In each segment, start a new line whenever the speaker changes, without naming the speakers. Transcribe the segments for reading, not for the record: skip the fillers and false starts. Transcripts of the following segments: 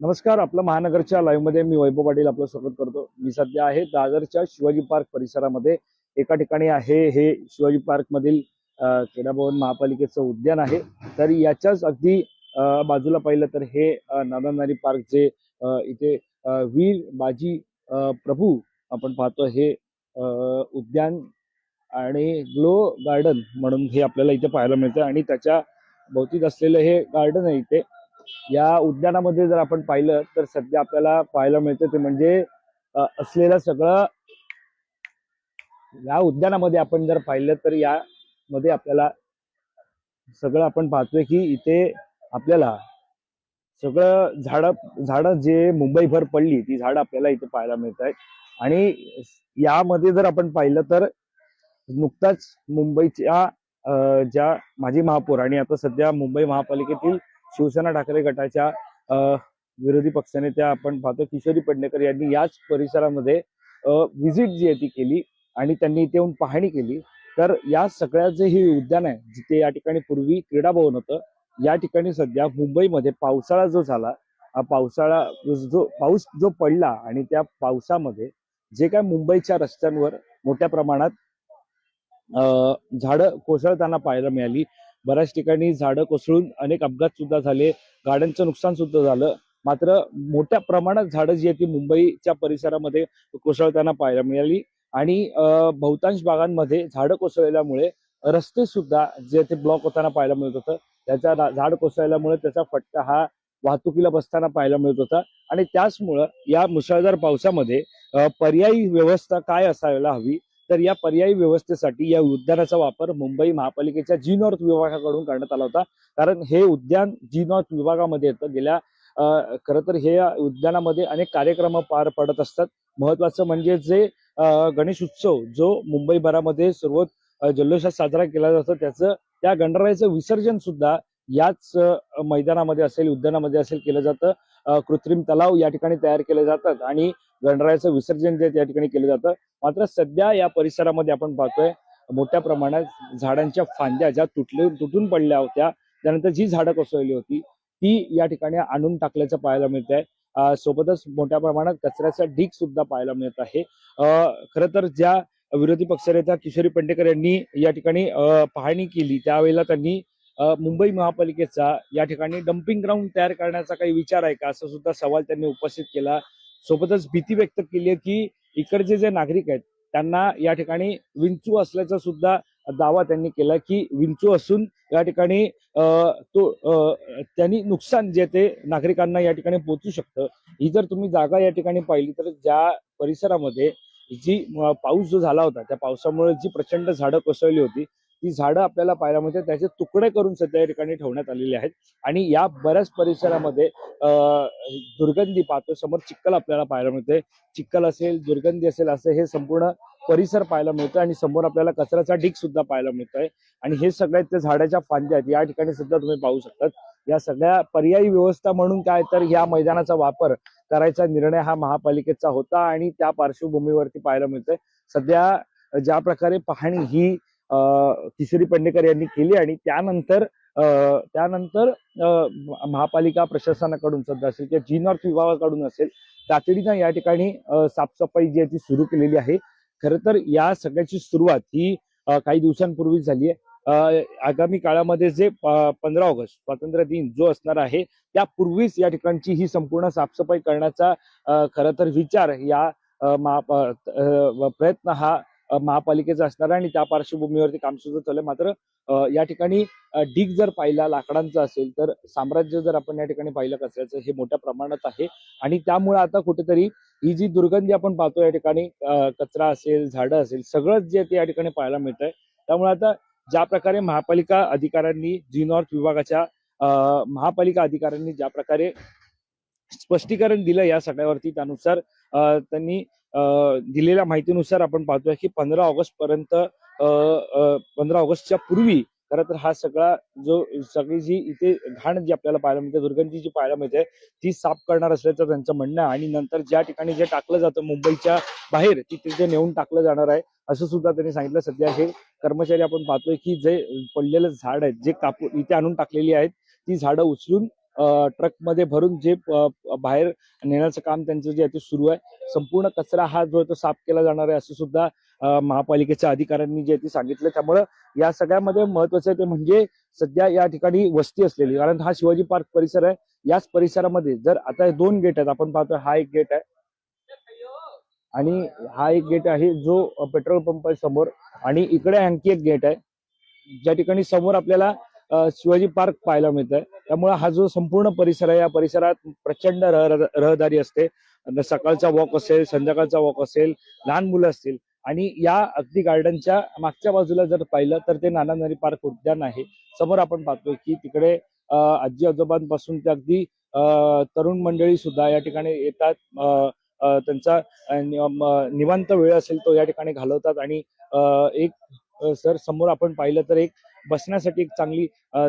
नमस्कार. आपलं महानगरच्या लाईव्ह मध्ये मी वैभव पाटील आपलं स्वागत करतो. मी सध्या आहे दादरच्या शिवाजी पार्क परिसरामध्ये. एका ठिकाणी आहे हे शिवाजी पार्क मधील क्रीडा भवन महापालिकेचं उद्यान आहे. तर याच्याच अगदी बाजूला पाहिलं तर हे नादाननारी पार्क जे इथे वीर बाजी प्रभू आपण पाहतो हे उद्यान आणि ग्लो गार्डन म्हणून हे आपल्याला इथे पाहायला मिळतं आणि त्याच्या भोवतीत असलेलं हे गार्डन आहे. इथे या उद्यानामध्ये जर आपण पाहिलं तर सध्या आपल्याला पाहायला मिळतं ते म्हणजे असलेलं सगळं या उद्यानामध्ये आपण जर पाहिलं तर यामध्ये आपल्याला सगळं आपण पाहतोय की इथे आपल्याला सगळं झाडं जे मुंबईभर पडली ती झाडं आपल्याला इथे पाहायला मिळत आहेत. आणि यामध्ये जर आपण पाहिलं तर नुकताच मुंबईच्या ज्या माजी महापौर आणि आता सध्या मुंबई महापालिकेतील शिवसेना ठाकरे गटाच्या विरोधी पक्षनेत्या आपण पाहतो किशोरी पेडणेकर यांनी याच परिसरामध्ये व्हिजिट जी आहे ती केली आणि त्यांनी इथे येऊन पाहणी केली. तर या सगळ्या जे हे उद्यान आहे जिथे या ठिकाणी पूर्वी क्रीडा भवन होतं, या ठिकाणी सध्या मुंबईमध्ये पावसाळा जो झाला, पाऊस जो पडला आणि त्या पावसामध्ये जे काय मुंबईच्या रस्त्यांवर मोठ्या प्रमाणात झाडं कोसळताना पाहायला मिळाली. बऱ्याच ठिकाणी झाडं कोसळून अनेक अपघात सुद्धा झाले, गाड्यांचं नुकसान सुद्धा झालं. मात्र मोठ्या प्रमाणात झाडं जी आहेत ती मुंबईच्या परिसरामध्ये कोसळताना पाहायला मिळाली आणि बहुतांश भागांमध्ये झाडं कोसळल्यामुळे रस्ते सुद्धा जे ते ब्लॉक होताना पाहायला मिळत होतं. त्याचा झाड कोसळल्यामुळे त्याचा फटका हा वाहतुकीला बसताना पाहायला मिळत होता आणि त्याचमुळं या मुसळधार पावसामध्ये पर्यायी व्यवस्था काय असायला हवी, तर या पर्यायी व्यवस्थेसाठी या उद्यानाचा वापर मुंबई महापालिकेच्या जी नॉर्थ विभागाकडून करण्यात आला होता. कारण हे उद्यान जी नॉर्थ विभागामध्ये येतं. गेल्या खरं तर हे उद्यानामध्ये अनेक कार्यक्रम पार पडत असतात. महत्वाचं म्हणजे जे गणेश उत्सव जो मुंबईभरामध्ये सर्वात जल्लोषात साजरा केला जातो त्या गणरायाचं विसर्जन सुद्धा याच मैदानामध्ये असेल, उद्यानामध्ये असेल केलं जातं. कृत्रिम तलाव या ठिकाणी तयार केले जातात आणि गणरायाचं विसर्जन जे त्या ठिकाणी केलं जातं. मात्र सध्या या परिसरामध्ये आपण पाहतोय मोठ्या प्रमाणात झाडांच्या फांद्या ज्या तुटून पडल्या होत्या, त्यानंतर जी झाडं कोसळली होती ती या ठिकाणी आणून टाकल्याचं पाहायला मिळत आहे. सोबतच मोठ्या प्रमाणात कचऱ्याचा ढीग सुद्धा पाहायला मिळत आहे. खरं तर ज्या विरोधी पक्षनेत्या किशोरी पेडणेकर यांनी या ठिकाणी पाहणी केली त्यावेळेला त्यांनी मुंबई महापालिकेचा या ठिकाणी डम्पिंग ग्राउंड तयार करण्याचा काही विचार आहे का, असा सुद्धा सवाल त्यांनी उपस्थित केला. सोबतच भीती व्यक्त केली आहे की इकडचे जे नागरिक आहेत त्यांना या ठिकाणी विंचू असल्याचा सुद्धा दावा त्यांनी केला की विंचू असून या ठिकाणी त्यांनी नुकसान जे ते नागरिकांना या ठिकाणी पोहोचू शकतं. ही जर तुम्ही जागा या ठिकाणी पाहिली तर ज्या परिसरामध्ये जी पाऊस जो झाला होता त्या पावसामुळे जी प्रचंड झाडं कोसळली होती ती झाडं आपल्याला पाहायला मिळते. त्याचे तुकडे करून सध्या या ठिकाणी ठेवण्यात आलेले आहेत आणि या बऱ्याच परिसरामध्ये दुर्गंधी पाहतो. समोर चिखल आपल्याला पाहायला मिळते. चिखल असेल, दुर्गंधी असेल असं हे संपूर्ण परिसर पाहायला मिळतं आणि समोर आपल्याला कचऱ्याचा ढीग सुद्धा पाहायला मिळत आहे आणि हे सगळ्यात त्या झाडाच्या फांद्या आहेत या ठिकाणी सुद्धा तुम्ही पाहू शकतात. या सगळ्या पर्यायी व्यवस्था म्हणून काय तर या मैदानाचा वापर करायचा निर्णय हा महापालिकेचा होता आणि त्या पार्श्वभूमीवरती पाहायला मिळतंय सध्या ज्या प्रकारे पाहणी ही किशोरी पेडणेकर यांनी केली आणि त्यानंतर महापालिका प्रशासनाकडून सध्या असेल किंवा जी नॉर्थ विभागाकडून असेल तातडीनं या ठिकाणी साफसफाई जी आहे ती सुरू केलेली आहे. खरं तर या सगळ्याची सुरुवात ही काही दिवसांपूर्वी झाली आहे. आगामी काळामध्ये जे 15 ऑगस्ट स्वातंत्र्य दिन जो असणार आहे त्यापूर्वीच या ठिकाणची ही संपूर्ण साफसफाई करण्याचा खरं तर विचार या प्रयत्न हा महापालिकेचा असणार आहे आणि त्या पार्श्वभूमीवरती काम सुद्धा चालू आहे. मात्र या ठिकाणी ढीग जर पाहिला लाकडांचा असेल तर साम्राज्य जर आपण या ठिकाणी पाहिलं कचऱ्याचं हे मोठ्या प्रमाणात आहे आणि त्यामुळे आता कुठेतरी ही जी दुर्गंधी आपण पाहतो या ठिकाणी कचरा असेल, झाडं असेल, सगळंच जे ते या ठिकाणी पाहायला मिळत आहे. त्यामुळे आता ज्या प्रकारे महापालिका अधिकाऱ्यांनी जी नॉर्थ विभागाच्या महापालिका अधिकाऱ्यांनी ज्या प्रकारे स्पष्टीकरण दिलं या सगळ्यावरती त्यानुसार त्यांनी दिलेल्या माहितीनुसार आपण पाहतोय की 15 ऑगस्ट पर्यंत 15 ऑगस्टच्या पूर्वी खरं तर हा सगळा सगळी जी इथे घाण जी आपल्याला पाहायला मिळते, दुर्गंधी जी पाहायला मिळते ती साफ करणार असल्याचं त्यांचं म्हणणं आहे आणि नंतर ज्या ठिकाणी जे टाकलं जातं मुंबईच्या बाहेर तिथे नेऊन टाकलं जाणार आहे असं सुद्धा त्यांनी सांगितलं. सध्या हे कर्मचारी आपण पाहतोय की जे पडलेलं झाड आहेत जे कापून इथे आणून टाकलेली आहेत ती झाडं उचलून ट्रकमध्ये भरून जे बाहेर नेण्याचं काम त्यांचं जे आहे ते सुरू आहे. संपूर्ण कचरा हा जो आहे तो साफ केला जाणार आहे असं सुद्धा महापालिकेच्या अधिकाऱ्यांनी जे ते सांगितलं. त्यामुळं या सगळ्यामध्ये महत्वाचं ते म्हणजे सध्या या ठिकाणी वस्ती असलेली, कारण हा शिवाजी पार्क परिसर आहे. याच परिसरामध्ये जर आता 2 गेट आहेत, आपण पाहतो हा एक गेट आहे आणि हा एक गेट आहे जो पेट्रोल पंप आहे समोर, आणि इकडे आणखी एक गेट आहे ज्या ठिकाणी समोर आपल्याला शिवाजी पार्क पाहायला मिळत आहे. त्यामुळे हा जो संपूर्ण परिसर आहे या परिसरात प्रचंड रहदारी असते. सकाळचा वॉक असेल, संध्याकाळचा वॉक असेल, लहान मुलं असतील, आणि या अगदी गार्डनच्या मागच्या बाजूला जर पाहिलं तर ते नाना नरी पार्क उद्यान आहे. समोर आपण पाहतोय की तिकडे आजी आजोबांपासून ते अगदी तरुण मंडळी सुद्धा या ठिकाणी येतात. त्यांचा निवांत वेळ असेल तो या ठिकाणी घालवतात, आणि एक सर समोर आपण पाहिलं तर एक बसण्यासाठी एक चांगली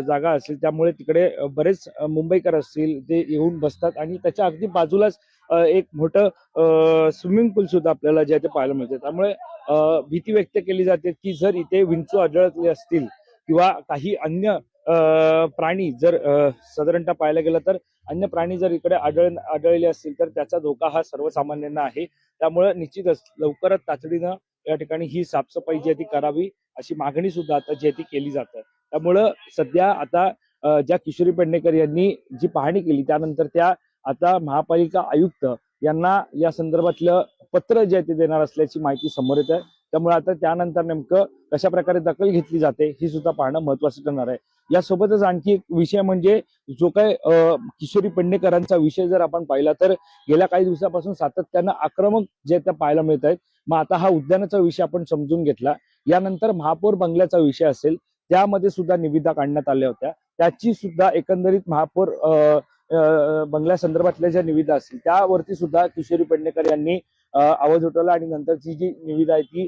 जागा असेल, त्यामुळे तिकडे बरेच मुंबईकर असतील ते येऊन बसतात. आणि त्याच्या अगदी बाजूलाच एक मोठं स्विमिंग पूल सुद्धा आपल्याला जे ते पाहायला मिळते. त्यामुळे भीती व्यक्त केली जाते की जर इथे विंचू आढळले असतील किंवा काही अन्य प्राणी जर साधारणतः पाहायला गेलं तर अन्य प्राणी जर इकडे आढळले असतील तर त्याचा धोका हा सर्वसामान्यांना आहे. त्यामुळे निश्चितच लवकरच तातडीनं या ठिकाणी ही साफसफाई जी आहे ती करावी अशी मागणी सुद्धा आता जी आहे ती केली जाते. त्यामुळं सध्या आता ज्या किशोरी पेडणेकर यांनी जी पाहणी केली त्यानंतर त्या आता महापालिका आयुक्त यांना या संदर्भातलं पत्र जे आहे ते देणार असल्याची माहिती समोर येत आहे. त्यामुळे आता त्यानंतर नेमकं कशा प्रकारे दखल घेतली जाते ही सुद्धा पाहणं महत्वाचं ठरणार आहे. यासोबतच आणखी एक विषय म्हणजे जो काय किशोरी पेडणेकरांचा विषय जर आपण पाहिला तर गेल्या काही दिवसापासून सातत्यानं आक्रमक जे त्या पाहायला मिळत आहेत. मग आता हा उद्यानाचा विषय आपण समजून घेतला, यानंतर महापौर बंगल्याचा विषय असेल त्यामध्ये सुद्धा निविदा काढण्यात आल्या होत्या. त्याची सुद्धा एकंदरीत महापौर बंगल्यासंदर्भातल्या ज्या निविदा असतील त्यावरती सुद्धा किशोरी पेडणेकर यांनी आवाज उठवला, आणि नंतरची जी निविदा आहे ती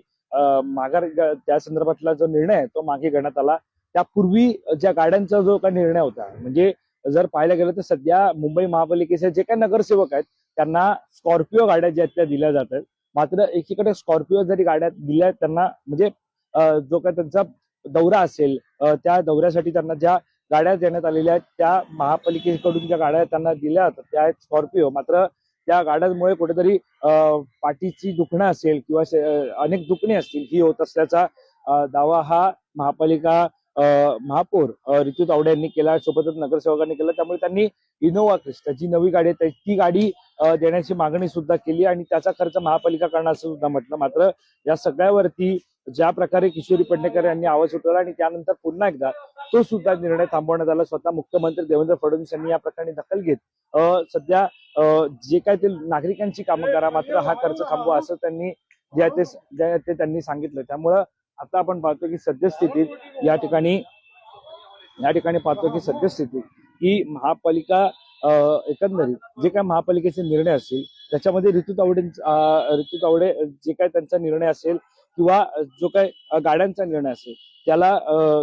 माघार त्या संदर्भातला जो निर्णय आहे तो मागे घेण्यात आला. त्यापूर्वी ज्या गाड्यांचा जो काही निर्णय होता, म्हणजे जर पाहायला गेलं तर सध्या मुंबई महापालिकेचे जे काही नगरसेवक आहेत त्यांना स्कॉर्पिओ गाड्या ज्या आहेत त्या दिल्या जातात. मात्र एकीकडे स्कॉर्पिओ जरी गाड्या दिल्या त्यांना, म्हणजे जो काही त्यांचा दौरा असेल त्या दौऱ्यासाठी त्यांना ज्या गाड्या देण्यात आलेल्या आहेत त्या महापालिकेकडून ज्या गाड्या त्यांना दिल्या जातात त्या आहेत स्कॉर्पिओ. मात्र त्या गाड्यांमुळे कुठेतरी पाठीची दुखणं असेल किंवा अनेक दुखणी असतील ही होत असल्याचा दावा हा महापालिका महापौर रितू तावडे यांनी केला, सोबतच नगरसेवकांनी केला. त्यामुळे त्यांनी इनोव्हा क्रिस्टा जी नवी गाडी आहे ती गाडी देण्याची मागणी सुद्धा केली, आणि त्याचा खर्च महापालिका करणार असं सुद्धा म्हटलं. मात्र या सगळ्यावरती ज्या प्रकारे किशोरी पेडणेकर यांनी आवाज उठवला आणि त्यानंतर पुन्हा एकदा तो सुद्धा निर्णय थांबवण्यात आला. स्वतः मुख्यमंत्री देवेंद्र फडणवीस यांनी या प्रकरणी दखल घेत सध्या जे काय ते नागरिकांची कामं करा, मात्र हा खर्च थांबवा असं त्यांनी ते त्यांनी सांगितलं. त्यामुळं आता आपण पाहतो की सद्यस्थितीत या ठिकाणी पाहतो की सद्यस्थितीत ही महापालिका एकंदरीत जे काय महापालिकेचे निर्णय असतील त्याच्यामध्ये ऋतू तावडे जे काय त्यांचा निर्णय असेल किंवा जो काय गाड्यांचा निर्णय असेल त्याला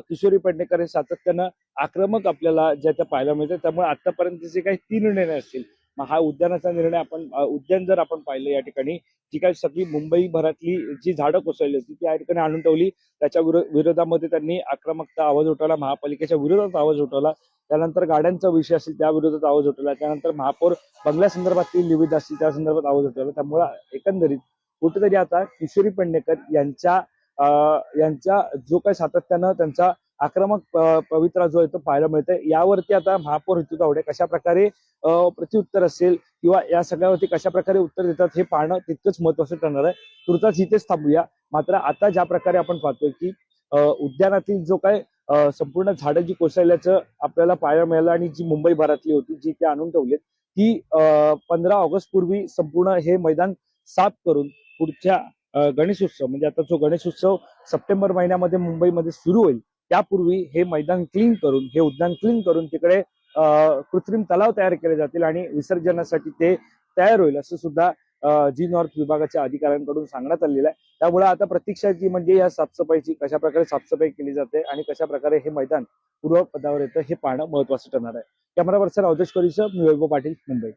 किशोरी पेडणेकर हे सातत्यानं आक्रमक आपल्याला ज्या त्या पाहायला मिळतात. त्यामुळे आतापर्यंत जे काही 3 निर्णय असतील, हा उद्यानाचा निर्णय आपण उद्यान जर आपण पाहिलं या ठिकाणी जी काही सगळी मुंबई भरातली जी झाडं कोसळली होती ती या ठिकाणी आणून ठेवली. त्याच्या विरोधामध्ये त्यांनी आक्रमकता आवाज उठवला, महापालिकेच्या विरोधात आवाज उठवला. त्यानंतर गाड्यांचा विषय असेल त्या विरोधात आवाज उठवला. त्यानंतर महापौर बंगल्यासंदर्भातील निविदा असतील त्या संदर्भात आवाज उठवला. त्यामुळे एकंदरीत कुठेतरी आता किशोरी पेडणेकर यांच्या जो काही सातत्यानं त्यांचा आक्रमक पवित्रा जो आहे तो पाहायला मिळतोय. यावरती आता महापौर ऋतू तावडे कशा प्रकारे प्रत्युत्तर असेल किंवा या सगळ्यावरती कशा प्रकारे उत्तर देतात हे पाहणं तितकंच महत्वाचं ठरणार आहे. तुर्तास इथेच थांबूया. मात्र आता ज्या प्रकारे आपण पाहतोय की उद्यानातील जो काय संपूर्ण झाडं जी कोसळल्याचं आपल्याला पाहायला मिळालं आणि जी मुंबई भरातली होती जी ते आणून ठेवलीत ती 15 ऑगस्ट पूर्वी संपूर्ण हे मैदान साफ करून पुढच्या गणेशोत्सव, म्हणजे आता जो गणेशोत्सव सप्टेंबर महिन्यामध्ये मुंबईमध्ये सुरू होईल त्यापूर्वी हे मैदान क्लीन करून, हे उद्यान क्लीन करून तिकडे कृत्रिम तलाव तयार केले जातील आणि विसर्जनासाठी ते तयार होईल असं सुद्धा जी नॉर्थ विभागाच्या अधिकाऱ्यांकडून सांगण्यात आलेलं आहे. त्यामुळे आता प्रतीक्षा जी म्हणजे या साफसफाईची कशा प्रकारे साफसफाई केली जाते आणि कशा प्रकारे हे मैदान पूर्वपदावर येतं हे पाहणं महत्वाचं ठरणार आहे. कॅमेरा पर्सन अवधेश कोरीसह मी वैभव पाटील, मुंबई.